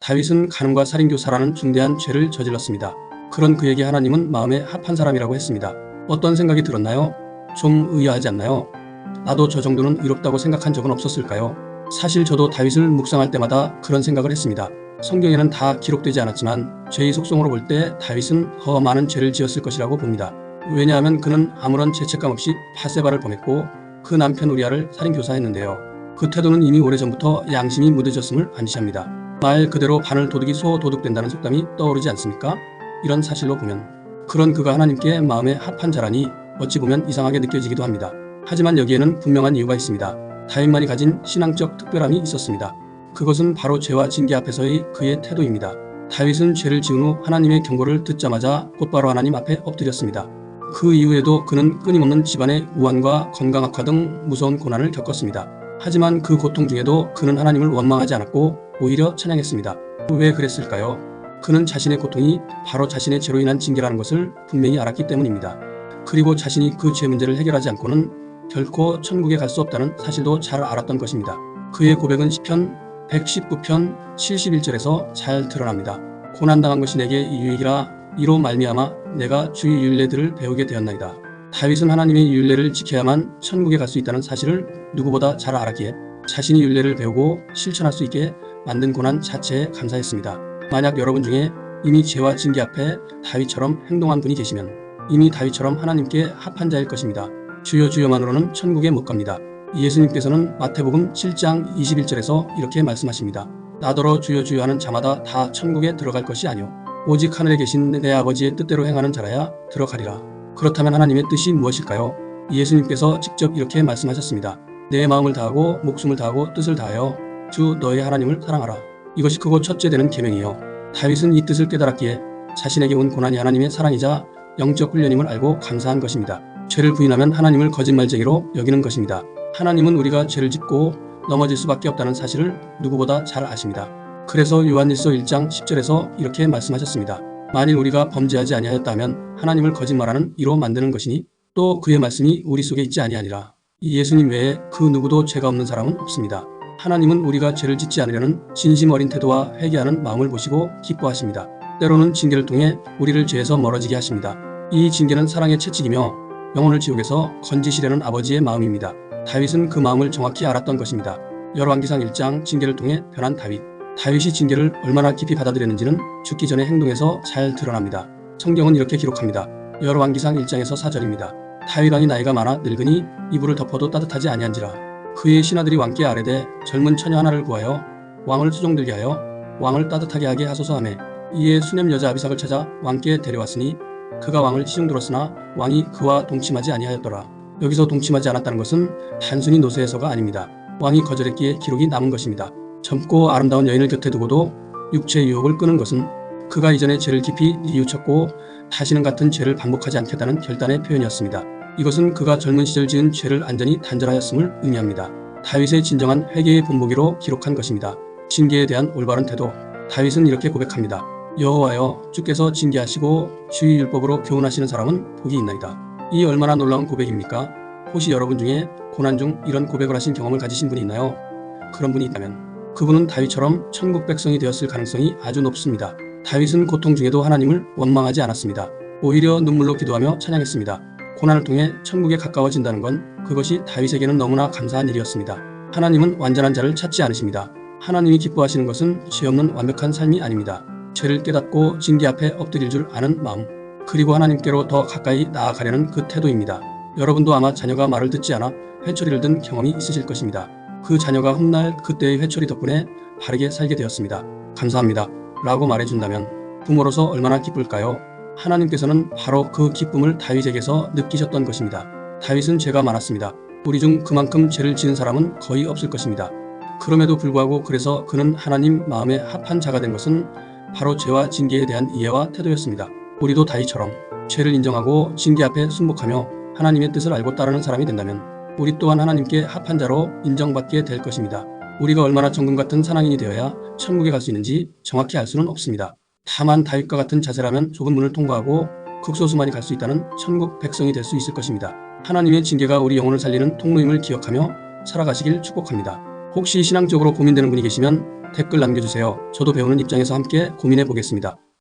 다윗은 간음과 살인교사라는 중대한 죄를 저질렀습니다. 그런 그에게 하나님은 마음에 합한 사람이라고 했습니다. 어떤 생각이 들었나요? 좀 의아하지 않나요? 나도 저 정도는 의롭다고 생각한 적은 없었을까요? 사실 저도 다윗을 묵상할 때마다 그런 생각을 했습니다. 성경에는 다 기록되지 않았지만 죄의 속성으로 볼 때 다윗은 더 많은 죄를 지었을 것이라고 봅니다. 왜냐하면 그는 아무런 죄책감 없이 밧세바를 범했고 그 남편 우리아를 살인교사했는데요. 그 태도는 이미 오래전부터 양심이 무뎌졌음을 암시합니다. 말 그대로 바늘 도둑이 소 도둑된다는 속담이 떠오르지 않습니까? 이런 사실로 보면 그런 그가 하나님께 마음에 합한 자라니 어찌 보면 이상하게 느껴지기도 합니다. 하지만 여기에는 분명한 이유가 있습니다. 다윗만이 가진 신앙적 특별함이 있었습니다. 그것은 바로 죄와 징계 앞에서의 그의 태도입니다. 다윗은 죄를 지은 후 하나님의 경고를 듣자마자 곧바로 하나님 앞에 엎드렸습니다. 그 이후에도 그는 끊임없는 집안의 우환과 건강 악화 등 무서운 고난을 겪었습니다. 하지만 그 고통 중에도 그는 하나님을 원망하지 않았고 오히려 찬양했습니다. 왜 그랬을까요? 그는 자신의 고통이 바로 자신의 죄로 인한 징계라는 것을 분명히 알았기 때문입니다. 그리고 자신이 그 죄 문제를 해결하지 않고는 결코 천국에 갈 수 없다는 사실도 잘 알았던 것입니다. 그의 고백은 시편 119편 71절에서 잘 드러납니다. 고난당한 것이 내게 유익이라 이로 말미암아 내가 주의 율례들을 배우게 되었나이다. 다윗은 하나님의 율례를 지켜야만 천국에 갈 수 있다는 사실을 누구보다 잘 알았기에 자신이 율례를 배우고 실천할 수 있게 만든 고난 자체에 감사했습니다. 만약 여러분 중에 이미 죄와 징계 앞에 다윗처럼 행동한 분이 계시면 이미 다윗처럼 하나님께 합한 자일 것입니다. 주여 주여만으로는 천국에 못 갑니다. 예수님께서는 마태복음 7장 21절에서 이렇게 말씀하십니다. 나더러 주여 주여 하는 자마다 다 천국에 들어갈 것이 아니오 오직 하늘에 계신 내 아버지의 뜻대로 행하는 자라야 들어가리라. 그렇다면 하나님의 뜻이 무엇일까요? 예수님께서 직접 이렇게 말씀하셨습니다. 내 마음을 다하고 목숨을 다하고 뜻을 다하여 주 너의 하나님을 사랑하라. 이것이 크고 첫째 되는 계명이요. 다윗은 이 뜻을 깨달았기에 자신에게 온 고난이 하나님의 사랑이자 영적 훈련임을 알고 감사한 것입니다. 죄를 부인하면 하나님을 거짓말쟁이로 여기는 것입니다. 하나님은 우리가 죄를 짓고 넘어질 수밖에 없다는 사실을 누구보다 잘 아십니다. 그래서 요한일서 1장 10절에서 이렇게 말씀하셨습니다. 만일 우리가 범죄하지 아니하였다면 하나님을 거짓말하는 이로 만드는 것이니 또 그의 말씀이 우리 속에 있지 아니하니라. 이 예수님 외에 그 누구도 죄가 없는 사람은 없습니다. 하나님은 우리가 죄를 짓지 않으려는 진심 어린 태도와 회개하는 마음을 보시고 기뻐하십니다. 때로는 징계를 통해 우리를 죄에서 멀어지게 하십니다. 이 징계는 사랑의 채찍이며 영혼을 지옥에서 건지시려는 아버지의 마음입니다. 다윗은 그 마음을 정확히 알았던 것입니다. 열왕기상 1장 징계를 통해 변한 다윗. 다윗이 징계를 얼마나 깊이 받아들였는지는 죽기 전의 행동에서 잘 드러납니다. 성경은 이렇게 기록합니다. 열왕기상 1장에서 4절입니다. 다윗 왕이 나이가 많아 늙으니 이불을 덮어도 따뜻하지 아니한지라. 그의 신하들이 왕께 아뢰되 젊은 처녀 하나를 구하여 왕을 수종들게 하여 왕을 따뜻하게 하게 하소서 하매 이에 수냄 여자 아비삭을 찾아 왕께 데려왔으니 그가 왕을 시중들었으나 왕이 그와 동침하지 아니하였더라. 여기서 동침하지 않았다는 것은 단순히 노쇠해서가 아닙니다. 왕이 거절했기에 기록이 남은 것입니다. 젊고 아름다운 여인을 곁에 두고도 육체의 유혹을 끄는 것은 그가 이전에 죄를 깊이 뉘우쳤고 다시는 같은 죄를 반복하지 않겠다는 결단의 표현이었습니다. 이것은 그가 젊은 시절 지은 죄를 안전히 단절하였음을 의미합니다. 다윗의 진정한 회개의 본보기로 기록한 것입니다. 징계에 대한 올바른 태도. 다윗은 이렇게 고백합니다. 여호와여 주께서 징계하시고 주의 율법으로 교훈하시는 사람은 복이 있나이다. 이 얼마나 놀라운 고백입니까? 혹시 여러분 중에 고난 중 이런 고백을 하신 경험을 가지신 분이 있나요? 그런 분이 있다면 그분은 다윗처럼 천국 백성이 되었을 가능성이 아주 높습니다. 다윗은 고통 중에도 하나님을 원망하지 않았습니다. 오히려 눈물로 기도하며 찬양했습니다. 고난을 통해 천국에 가까워진다는 건 그것이 다윗에게는 너무나 감사한 일이었습니다. 하나님은 완전한 자를 찾지 않으십니다. 하나님이 기뻐하시는 것은 죄 없는 완벽한 삶이 아닙니다. 죄를 깨닫고 징계 앞에 엎드릴 줄 아는 마음, 그리고 하나님께로 더 가까이 나아가려는 그 태도입니다. 여러분도 아마 자녀가 말을 듣지 않아 회초리를 든 경험이 있으실 것입니다. 그 자녀가 훗날 그때의 회초리 덕분에 바르게 살게 되었습니다. 감사합니다. 라고 말해준다면 부모로서 얼마나 기쁠까요? 하나님께서는 바로 그 기쁨을 다윗에게서 느끼셨던 것입니다. 다윗은 죄가 많았습니다. 우리 중 그만큼 죄를 지은 사람은 거의 없을 것입니다. 그럼에도 불구하고 그래서 그는 하나님 마음에 합한 자가 된 것은 바로 죄와 징계에 대한 이해와 태도였습니다. 우리도 다윗처럼 죄를 인정하고 징계 앞에 순복하며 하나님의 뜻을 알고 따르는 사람이 된다면 우리 또한 하나님께 합한 자로 인정받게 될 것입니다. 우리가 얼마나 정금 같은 선왕인이 되어야 천국에 갈 수 있는지 정확히 알 수는 없습니다. 다만 다윗과 같은 자세라면 좁은 문을 통과하고 극소수만이 갈 수 있다는 천국 백성이 될 수 있을 것입니다. 하나님의 징계가 우리 영혼을 살리는 통로임을 기억하며 살아가시길 축복합니다. 혹시 신앙적으로 고민되는 분이 계시면 댓글 남겨주세요. 저도 배우는 입장에서 함께 고민해 보겠습니다.